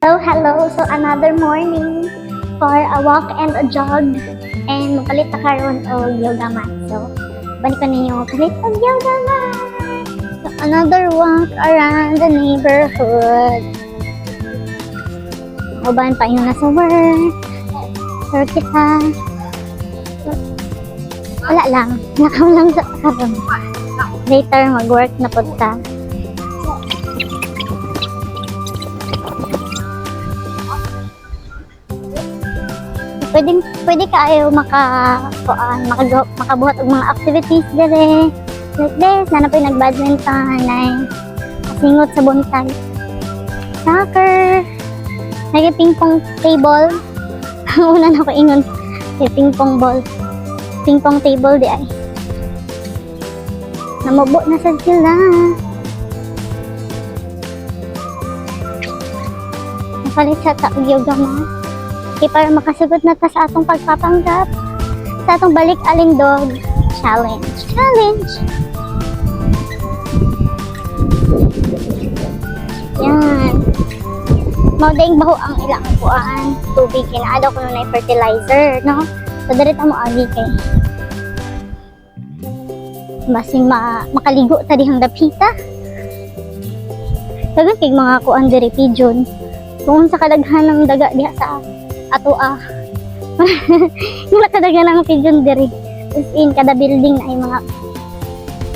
Hello. So, another morning for a walk and a jog. And magpalit na karon og yoga mat. So, balik ko ninyo palit og yoga mat. So, another walk around the neighborhood. Uban pa yun na sa work. Pero kita, wala lang. Nakaw lang sa karon. Later, mag-work na po ta. Pwede kayo makabuhat og mga activities dire like this, na po nag-badminton, singot sa buntag, soccer, nag-ping-pong table. Una na ko ingon, ping-pong ball, ping-pong table di ay. Namubo na sa sila. Napalit sa taog yoga mat. Okay, para makasagot na ta sa atong pagpapanggap sa atong balik aling dog challenge. Yan. Maudaing baho ang ilang kuan tubig, kinaadaw ko na fertilizer, no? So direta mo agi kay basing makaligo ta dihang dapita. Dagan kay mga kuan diri pigeon. Kung sa kadaghan ng daga diha sa ato wala kadagan ng pigeon diri. As in, kada building ay mga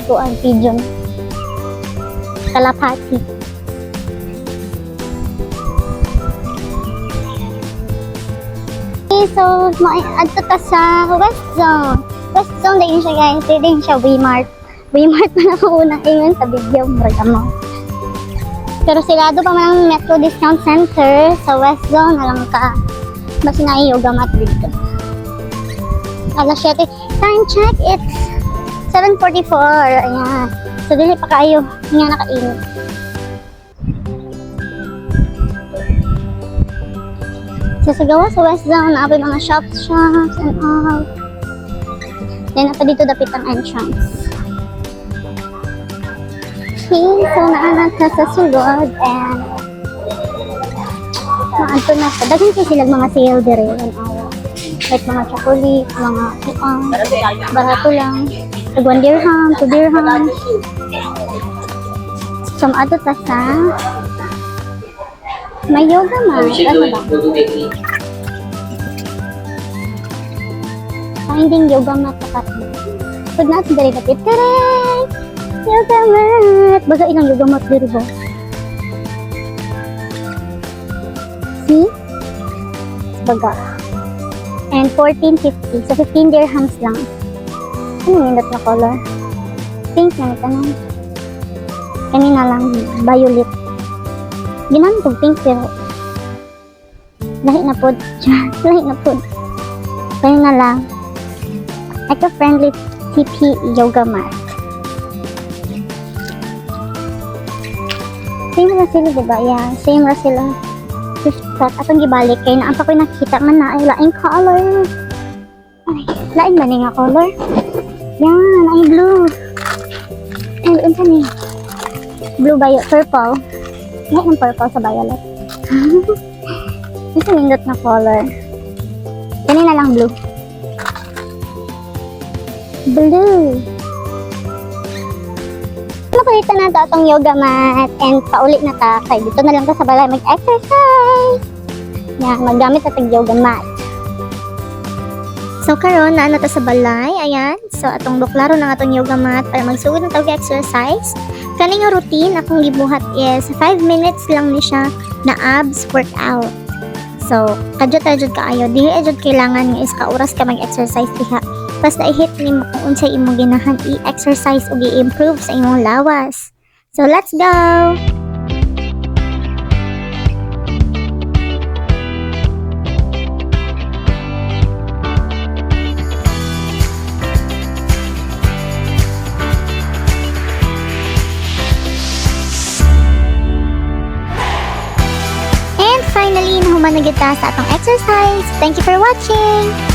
kuan pigeon. Kalapati. Okay, so adto ta sa West Zone. West Zone din siya guys. Din siya Wmart. Wmart pa na ko unang ingon sa video mo. Pero sigado pa man ang Metro Discount Center sa West Zone na lang ka. Basta na yoga mat dito. Alas 7. Time check, it's 7:44. Ayan. So, dili pa kayo. Nga nakainit. So, sa gawa sa West Zone, naapay mga shops and all. Then, pa dito dapit ang entrance. Okay, so naanat na sa sulod and maanto na sa daghan kayo silang mga sale dire and all. Like mga chocolate, mga barato lang. Tag 1 dirham, 2 dirham. So maato ta sa may yoga mat. Ano ba? Finding yoga mat tapat. Pag natin dali dapit. Taray! Yoga mat! Baga ilang yoga mat diri ba? See? Baga. And 14.50. So 15 dirhams lang. Ano yung na color? Pink na ito na. Kanina lang. Violet. Ginamit kong pink pero lahi na po. Lahi na po. Kanina lang. Eco-friendly TP yoga mat. Same na sila, diba? Yeah, same na sila. At atong gibalik kay naampa ko'y nakita man na ay laing color. Ay, laing ba nga color? Yan, ay blue. And unsa ni? Blue violet, purple. Ngayon purple sa violet. Ito nindot na color. Kanina lang blue. Blue. Napalitan na ito atong yoga mat and paulit na ta kay dito na lang ta sa balay mag-exercise. Yan, maggamit na tag yoga mat. So karon na ta sa balay, ayan. So atong buklaro ng atong yoga mat para magsugod ng tawag exercise. Kaning nga routine akong gibuhat is 5 minutes lang ni siya na abs workout. So kadjud kaayo, dili adjud kailangan nga is ka oras ka mag-exercise diha. Basta i-hit nimo kung unsay imong ginahan i-exercise o i-improve sa imong lawas. So let's go! And finally, nahuman na kita sa atong exercise. Thank you for watching!